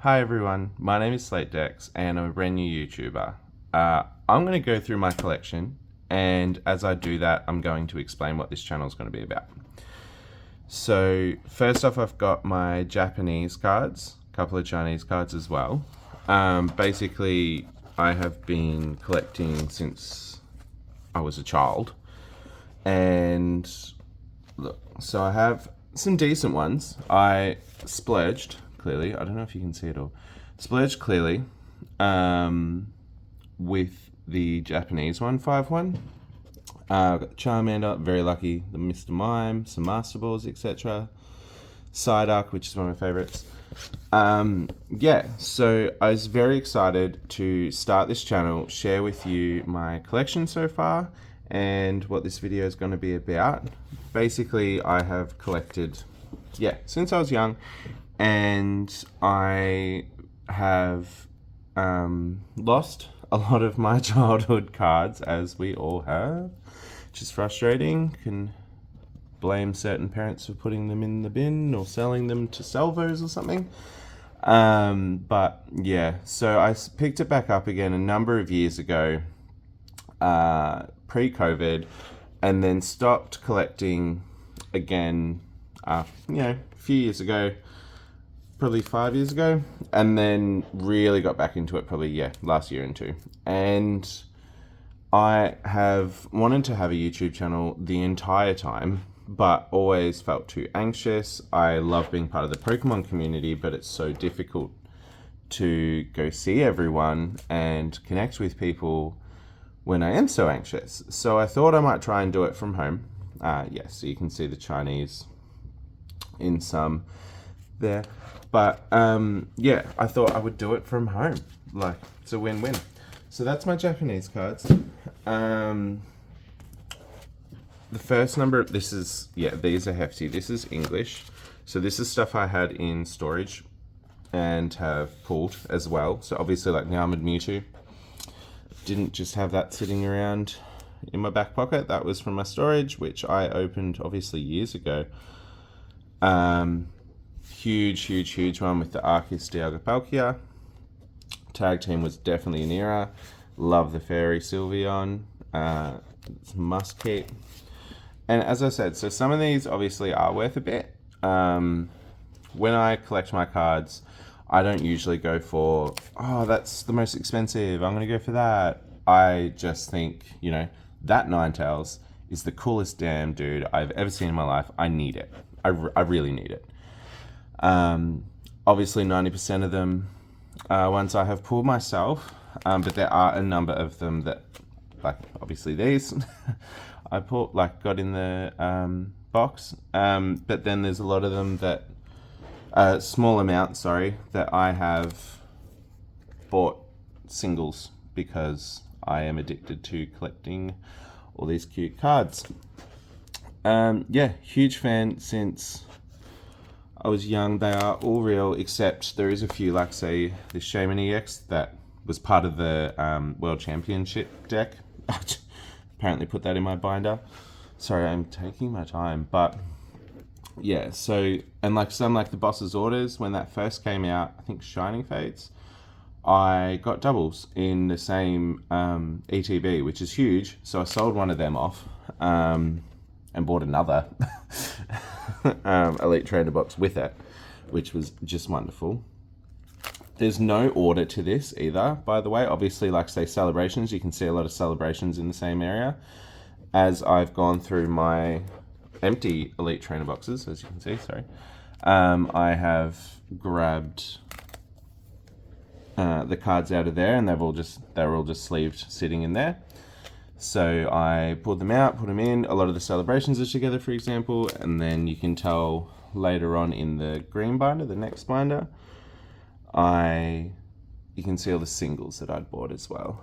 Hi everyone, my name is Slate Dex and I'm a brand new YouTuber. I'm going to go through my collection, and as I do that, I'm going to explain what this channel is going to be about. So, first off, I've got my Japanese cards, a couple of Chinese cards as well. Basically, I have been collecting since I was a child, and look, so I have some decent ones. I splurged, clearly. I don't know if you can see it all. Splurged clearly with the Japanese 5-1. Got the Charmander, very lucky, the Mr. Mime, some Master Balls, etc. Psyduck, which is one of my favorites. So I was very excited to start this channel, share with you my collection so far, and what this video is going to be about. Basically, I have collected, since I was young, and I have lost a lot of my childhood cards, as we all have, which is frustrating. Can blame certain parents for putting them in the bin or selling them to salvos or something. So I picked it back up again a number of years ago, pre-COVID, and then stopped collecting again, a few years ago, probably 5 years ago, and then really got back into it probably, last year and two. And I have wanted to have a YouTube channel the entire time, but always felt too anxious. I love being part of the Pokemon community, but it's so difficult to go see everyone and connect with people when I am so anxious. So I thought I might try and do it from home. So you can see the Chinese in some there. But I thought I would do it from home. Like, it's a win-win. So that's my Japanese cards. The first number, these are hefty. This is English. So this is stuff I had in storage and have pulled as well. So obviously, like Armored Mewtwo, didn't just have that sitting around in my back pocket. That was from my storage, which I opened obviously years ago. Huge one with the Arceus Dialga Palkia. Tag team was definitely an era. Love the Fairy Sylveon. It's must keep. And as I said, so some of these obviously are worth a bit. When I collect my cards, I don't usually go for, that's the most expensive, I'm going to go for that. I just think, that Ninetales is the coolest damn dude I've ever seen in my life. I need it. I really need it. Obviously 90% of them are ones I have pulled myself, but there are a number of them that, like obviously these, I got in the box, but then there's a lot of them that, small amounts, that I have bought singles because I am addicted to collecting all these cute cards. Huge fan since I was young. They are all real, except there is a few, like say the Shaman EX that was part of the World Championship deck. Apparently put that in my binder. Sorry, I'm taking my time, but and like some, like the Boss's Orders, when that first came out, I think Shining Fates, I got doubles in the same ETB, which is huge. So I sold one of them off and bought another Elite Trainer box with it, which was just wonderful. There's no order to this either, by the way. Obviously, like say celebrations, you can see a lot of celebrations in the same area. As I've gone through my empty Elite Trainer boxes, as you can see, I have grabbed the cards out of there, and they're all just sleeved sitting in there. So I pulled them out, put them in. A lot of the celebrations are together, for example, and then you can tell later on in the green binder, the next binder, you can see all the singles that I'd bought as well.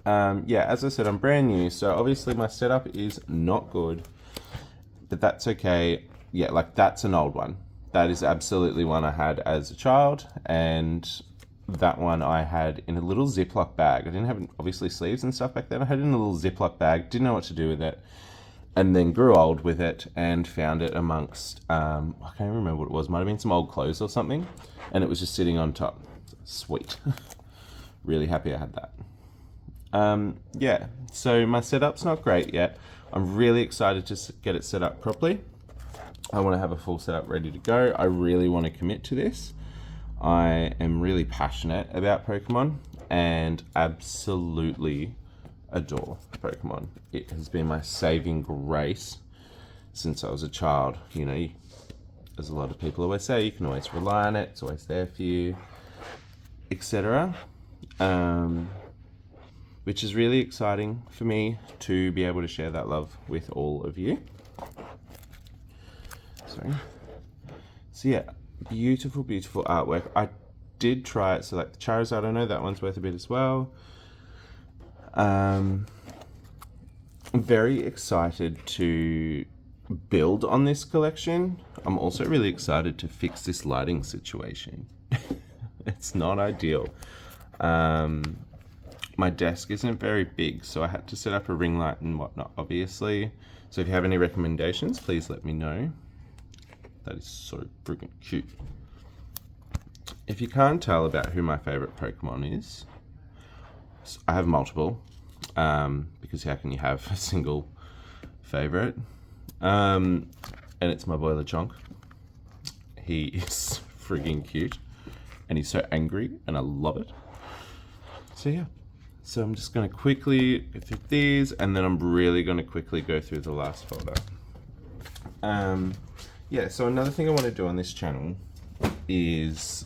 As I said, I'm brand new, so obviously my setup is not good, but that's okay. That's an old one. That is absolutely one I had as a child, and that one I had in a little Ziploc bag. I didn't have obviously sleeves and stuff back then. I had it in a little Ziploc bag, didn't know what to do with it, and then grew old with it and found it amongst, I can't remember what it was, might have been some old clothes or something, and it was just sitting on top. Sweet. Really happy I had that. Yeah, so my setup's not great yet. I'm really excited to get it set up properly. I want to have a full setup ready to go. I really want to commit to this. I am really passionate about Pokemon and absolutely adore Pokemon. It has been my saving grace since I was a child. You know, as a lot of people always say, you can always rely on it. It's always there for you, etc. Which is really exciting for me to be able to share that love with all of you. Sorry. So yeah, beautiful, beautiful artwork. I did try it. So like the Charizard, I know that one's worth a bit as well. I'm very excited to build on this collection. I'm also really excited to fix this lighting situation. It's not ideal. My desk isn't very big, so I had to set up a ring light and whatnot, obviously. So if you have any recommendations, please let me know. That is so freaking cute. If you can't tell about who my favorite Pokemon is, I have multiple, because how can you have a single favorite? And it's my boy Lechonk. He is freaking cute, and he's so angry, and I love it. So yeah. So I'm just going to quickly go through these, and then I'm really going to quickly go through the last folder. Yeah, so another thing I want to do on this channel is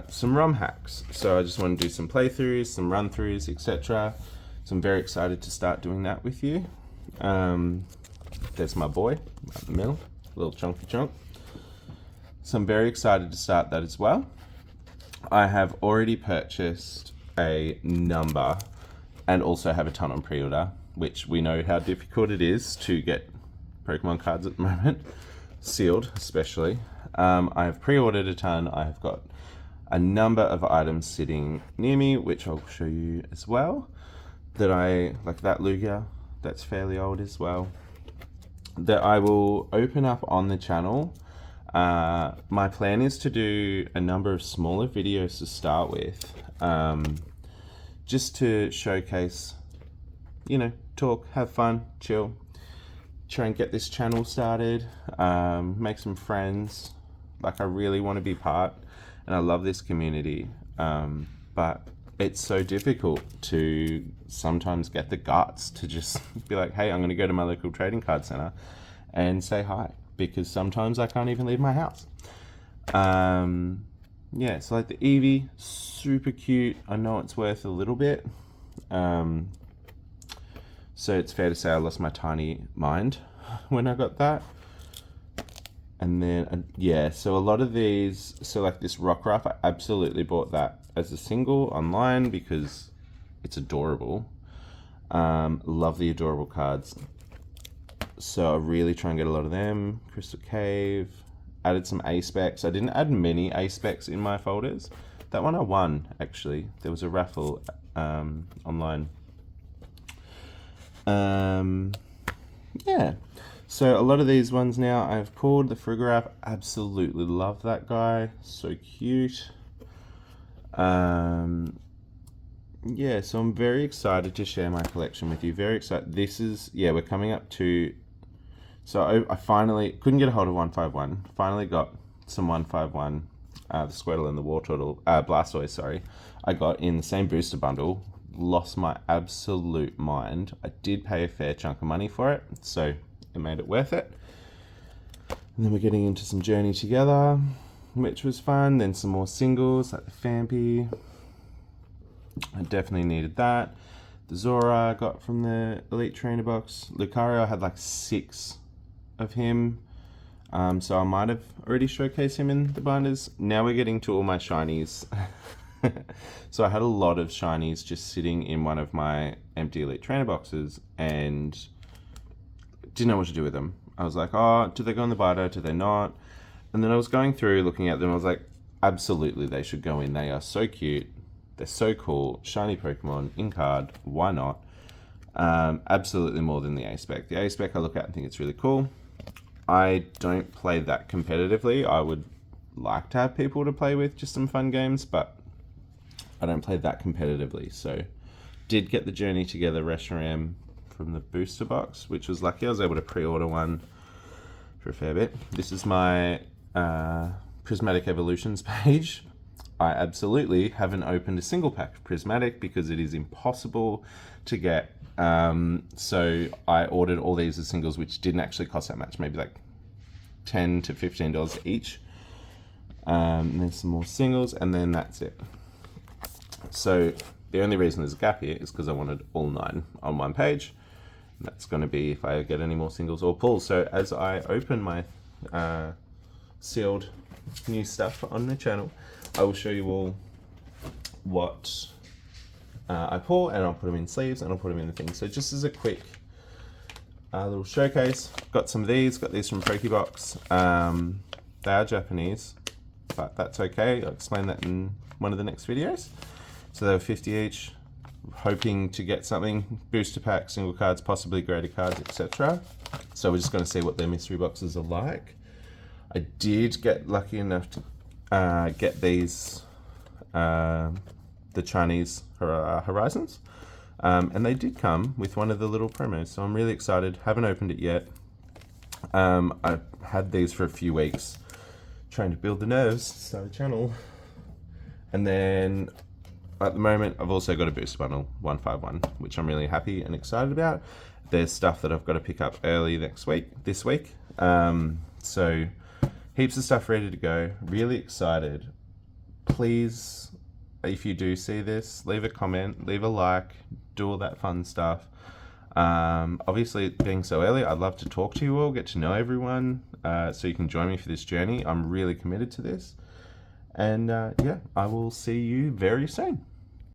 some ROM hacks. So I just want to do some playthroughs, some run-throughs, etc. So I'm very excited to start doing that with you. There's my boy, out in the middle, little chunky chunk. So I'm very excited to start that as well. I have already purchased a number and also have a ton on pre-order, which we know how difficult it is to get Pokemon cards at the moment, sealed especially. I have pre-ordered a ton. I have got a number of items sitting near me, which I'll show you as well, that I like. That Lugia, that's fairly old as well, that I will open up on the channel. My plan is to do a number of smaller videos to start with, just to showcase, you know, talk, have fun, chill, try and get this channel started, make some friends. Like, I really want to be part, and I love this community, but it's so difficult to sometimes get the guts to just be like, hey, I'm going to go to my local trading card center and say hi, because sometimes I can't even leave my house. Yeah, so like the Eevee, super cute. I know it's worth a little bit. So it's fair to say I lost my tiny mind when I got that. And then, yeah, so a lot of these, so like this Rockruff, I absolutely bought that as a single online because it's adorable. Love the adorable cards. So I really try and get a lot of them. Crystal Cave. Added some A-Specs. I didn't add many A-Specs in my folders. That one I won, actually. There was a raffle online. Yeah. So a lot of these ones now I've pulled. The Frigoraph, absolutely love that guy. So cute. Yeah, so I'm very excited to share my collection with you. Very excited. This is, yeah, we're coming up to... So I finally couldn't get a hold of 151. Finally got some 151, the Squirtle and the Wartortle, Blastoise, sorry. I got in the same booster bundle. Lost my absolute mind. I did pay a fair chunk of money for it, so it made it worth it. And then we're getting into some Journey Together, which was fun. Then some more singles, like the Phanpy. I definitely needed that. The Zora I got from the Elite Trainer box. Lucario, I had like 6 of him, so I might have already showcased him in the binders. Now we're getting to all my shinies. So I had a lot of shinies just sitting in one of my empty Elite Trainer boxes and didn't know what to do with them. I was like, oh, do they go in the binder, do they not? And then I was going through looking at them, I was like, absolutely they should go in. They are so cute, they're so cool, shiny Pokemon in card, why not? Absolutely more than the A-Spec. The A-Spec I look at and think it's really cool. I don't play that competitively. I would like to have people to play with, just some fun games, but I don't play that competitively. So did get the Journey Together Reshiram from the booster box, which was lucky. I was able to pre-order one for a fair bit. This is my Prismatic Evolutions page. I absolutely haven't opened a single pack of Prismatic because it is impossible to get. So I ordered all these as singles, which didn't actually cost that much, maybe like $10 to $15 each. And then some more singles, and then that's it. So the only reason there's a gap here is because I wanted all 9 on one page. And that's going to be if I get any more singles or pulls. So as I open my sealed new stuff on the channel, I will show you all what I pull, and I'll put them in sleeves, and I'll put them in the thing. So just as a quick little showcase, got some of these. Got these from Pokebox. They are Japanese, but that's okay. I'll explain that in one of the next videos. So they were 50 each. Hoping to get something, booster pack, single cards, possibly graded cards, etc. So we're just going to see what their mystery boxes are like. I did get lucky enough to get these, the Chinese Horizons, and they did come with one of the little promos, so I'm really excited. Haven't opened it yet. I've had these for a few weeks, trying to build the nerves to start a channel, and then at the moment I've also got a booster bundle 151, which I'm really happy and excited about. There's stuff that I've got to pick up early this week. So heaps of stuff ready to go. Really excited. Please, if you do see this, leave a comment, leave a like, do all that fun stuff. Obviously, being so early, I'd love to talk to you all, get to know everyone, so you can join me for this journey. I'm really committed to this. And yeah, I will see you very soon.